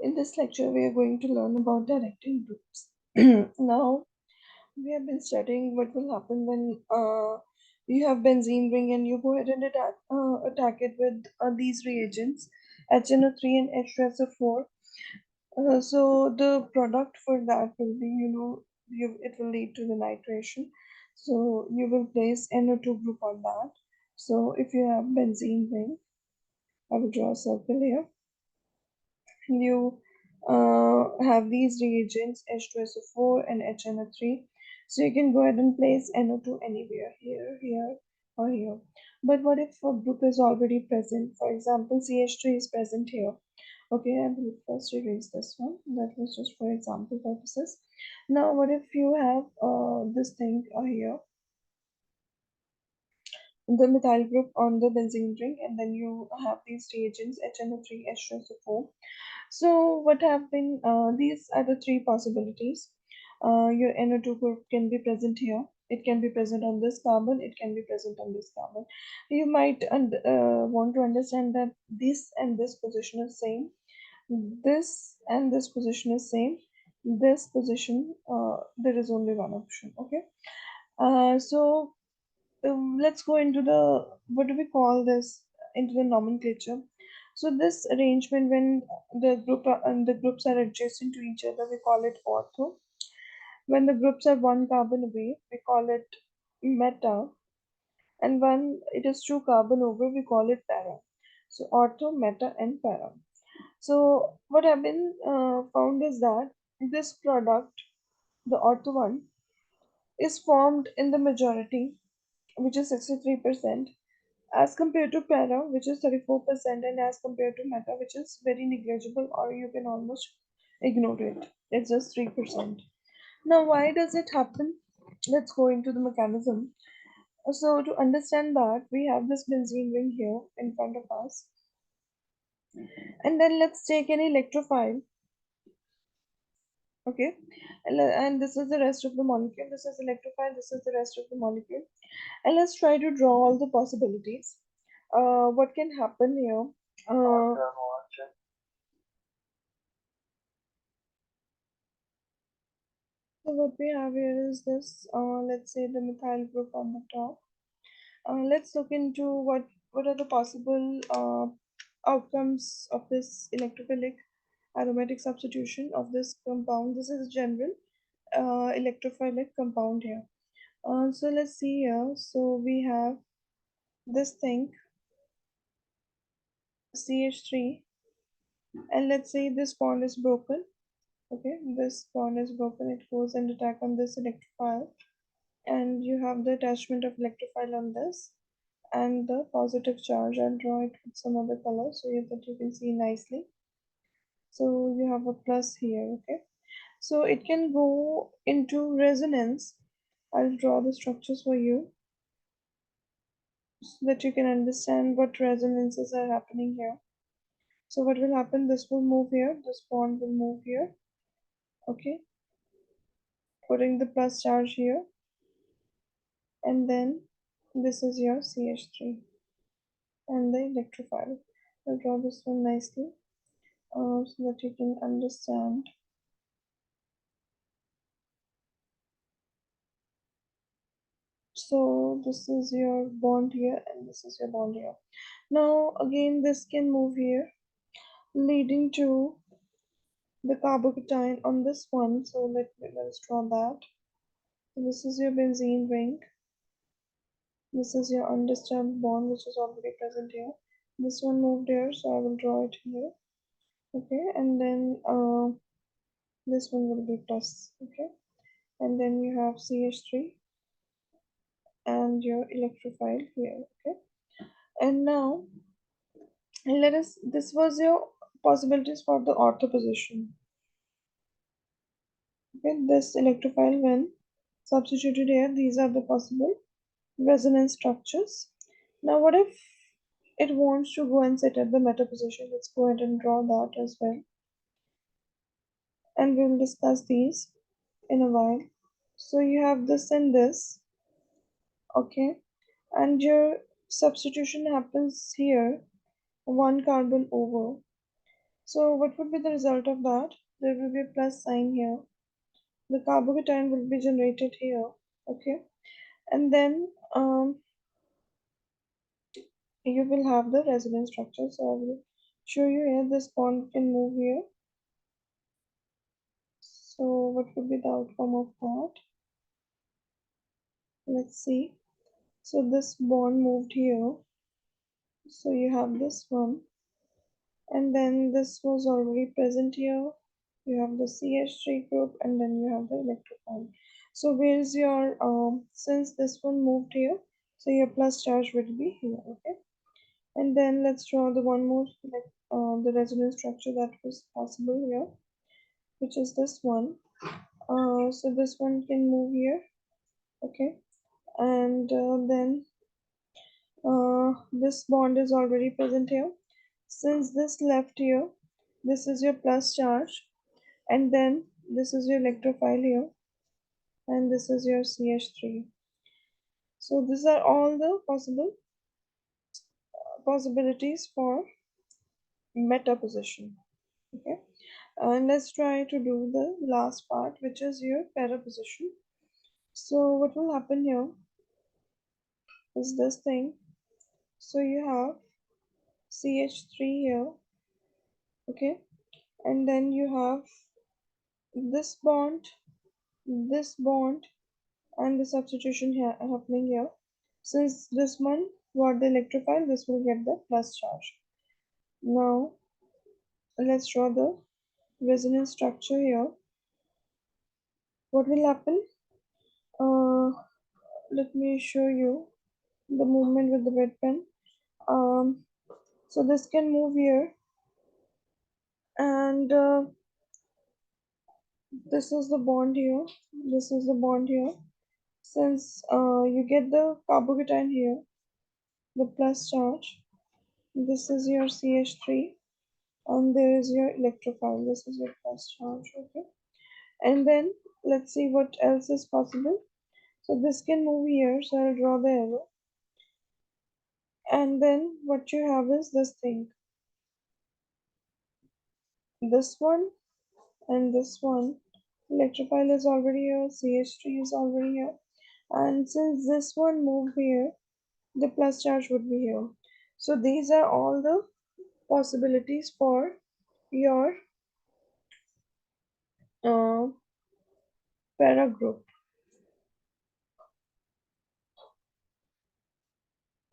In this lecture, we are going to learn about directing groups. Now, we have been studying what will happen when you have benzene ring and you go ahead and attack it with these reagents, HNO3 and H2SO4. So the product for that will be, it will lead to the nitration. So you will place NO2 group on that. So if you have benzene ring, I will draw a circle here. You have these reagents H2SO4 and HNO3. So you can go ahead and place NO2 anywhere, here, or here. But what if a group is already present? For example, CH3 is present here. Okay, I will first erase this one. That was just for example purposes. Now, what if you have this thing here, the methyl group on the benzene ring, and then you have these reagents HNO3, H2SO4. So what have been these are the three possibilities. Your NO2 group can be present here. It can be present on this carbon. It can be present on this carbon. You might want to understand that this and this position is same. This and this position is same. This position, there is only one option. Okay. So let's go into the, what do we call this, into the nomenclature. So this arrangement, when the groups are adjacent to each other, we call it ortho. When the groups are one carbon away, we call it meta. And when it is two carbon over, we call it para. So ortho, meta, and para. So what have been found is that this product, the ortho one, is formed in the majority, which is 63%, as compared to para, which is 34%, and as compared to meta, which is very negligible, or you can almost ignore it. It's just 3%. Now, why does it happen? Let's go into the mechanism. So, to understand that, we have this benzene ring here in front of us, and then let's take an electrophile. Okay, and this is the rest of the molecule. This is electrophile, this is the rest of the molecule. And let's try to draw all the possibilities. What can happen here? Uh, so what we have here is this, let's say the methyl group on the top. Let's look into what are the possible outcomes of this electrophilic aromatic substitution of this compound. This is general electrophilic compound here. So let's see here. So we have this thing CH3, and let's say this bond is broken. Okay, this bond is broken. It goes and attack on this electrophile, and you have the attachment of electrophile on this and the positive charge. I'll draw it with some other color so that you can see nicely. So you have a plus here. Okay, so it can go into resonance. I'll draw the structures for you so that you can understand what resonances are happening here. So what will happen, this will move here, this bond will move here. Okay, putting the plus charge here, and then this is your CH3 and the electrophile. I'll draw this one nicely so that you can understand. So this is your bond here and this is your bond here. Now again this can move here, leading to the carbocation on this one. So let's draw that. So this is your benzene ring. This is your undisturbed bond which is already present here. This one moved here, so I will draw it here. Okay, and then this one will be plus. Okay, and then you have CH3 and your electrophile here. Okay, and now this was your possibilities for the ortho position. Okay, this electrophile when substituted here, these are the possible resonance structures. Now what if it wants to go and sit at the meta position? Let's go ahead and draw that as well, and we'll discuss these in a while. So you have this and this. Okay, and your substitution happens here, one carbon over. So what would be the result of that? There will be a plus sign here. The carbocation will be generated here. Okay, and then you will have the resonance structure. So I will show you here. This bond can move here. So what would be the outcome of that? Let's see. So this bond moved here. So you have this one, and then this was already present here. You have the CH3 group, and then you have the electrophile. So where's your since this one moved here, so your plus charge will be here. Okay, and then let's draw the one more, like the resonance structure that was possible here, which is this one. So this one can move here. Okay, and then this bond is already present here. Since this left here, this is your plus charge, and then this is your electrophile here, and this is your CH3. So these are all the possibilities for meta position. Okay, and let's try to do the last part, which is your para position. So what will happen here is this thing. So you have CH3 here, okay, and then you have this bond, this bond, and the substitution here happening here. Since this one got the electrophile, this will get the plus charge. Now let's draw the resonance structure here. What will happen? Uh, Let me show you the movement with the red pen. Um, so this can move here, and this is the bond here. This is the bond here. Since you get the carbocation here, the plus charge. This is your CH3, and there is your electrophile. This is your plus charge. Okay, and then let's see what else is possible. So this can move here, so I'll draw the arrow, and then what you have is this thing, this one and this one. Electrophile is already here, CH3 is already here, and since this one moved here, the plus charge would be here. So these are all the possibilities for your uh, para group.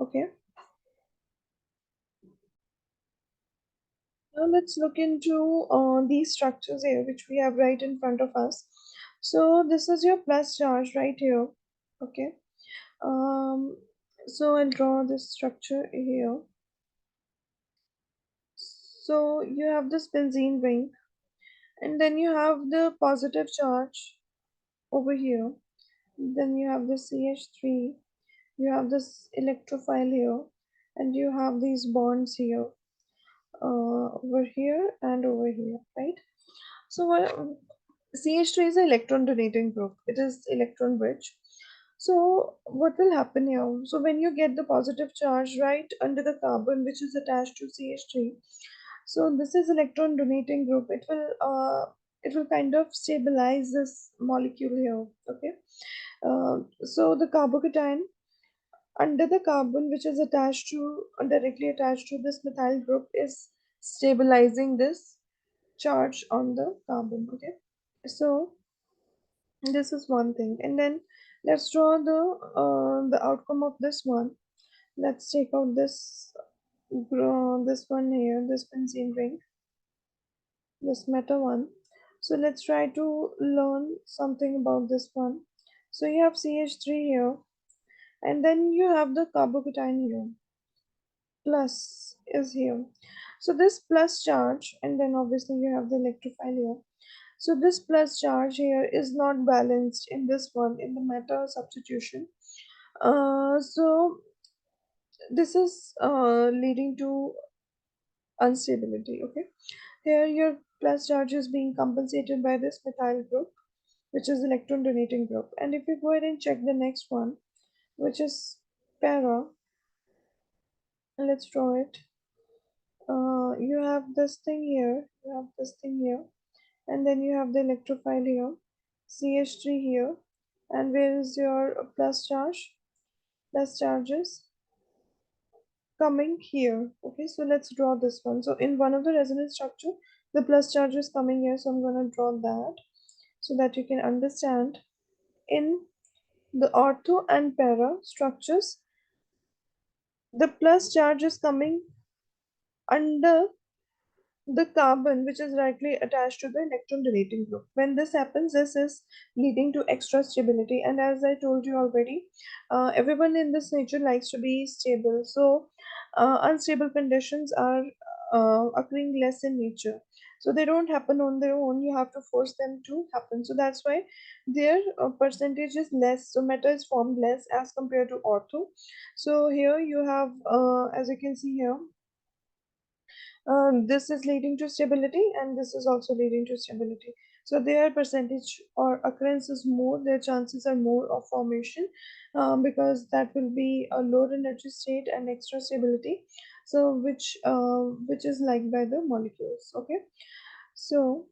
Okay, now let's look into these structures here, which we have right in front of us. So this is your plus charge right here. Okay, um, so I'll draw this structure here. So you have this benzene ring, and then you have the positive charge over here. Then you have the CH3, you have this electrophile here, and you have these bonds here, over here and over here, right? So CH3 is an electron donating group. It is electron rich. So what will happen here? So when you get the positive charge right under the carbon which is attached to CH3, so this is electron donating group. It will kind of stabilize this molecule here. Okay. So the carbocation under the carbon which is attached to directly attached to this methyl group is stabilizing this charge on the carbon. Okay, so this is one thing, and then let's draw the outcome of this one. Let's take out this one here, this benzene ring, this meta one. So let's try to learn something about this one. So you have CH3 here, and then you have the carbocation here, plus is here. So this plus charge, and then obviously you have the electrophile here. So this plus charge here is not balanced in this one, in the meta substitution. So this is leading to instability. Okay, here your plus charge is being compensated by this methyl group, which is electron donating group. And if you go ahead and check the next one, which is para, let's draw it. you have this thing here, you have this thing here, and then you have the electrophile here, CH3 here, and where is your plus charge? Plus charges coming here. Okay, so let's draw this one. So in one of the resonance structure, the plus charge is coming here, so I'm going to draw that so that you can understand. In the ortho and para structures, the plus charge is coming under the carbon which is directly attached to the electron donating group. When this happens, this is leading to extra stability, and as I told you already, everyone in this nature likes to be stable. So unstable conditions are occurring less in nature, so they don't happen on their own, you have to force them to happen. So that's why their percentage is less, so matter is formed less as compared to ortho. So here you have, as you can see here, this is leading to stability and this is also leading to stability. So their percentage or occurrence is more, their chances are more of formation, because that will be a lower energy state and extra stability, so which is liked by the molecules. Okay, so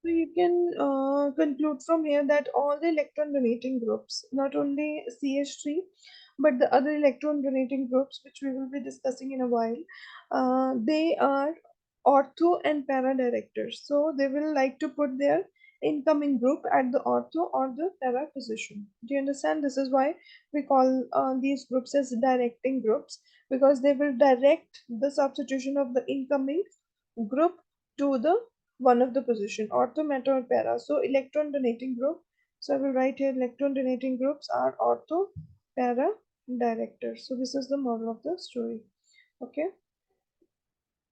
so you can conclude from here that all the electron donating groups, not only CH3, but the other electron donating groups, which we will be discussing in a while, they are ortho and para directors. So they will like to put their incoming group at the ortho or the para position. Do you understand? This is why we call these groups as directing groups, because they will direct the substitution of the incoming group to the one of the position, ortho, meta, or para. So electron donating group. So I will write here electron donating groups are ortho, para, director. So this is the moral of the story. Okay.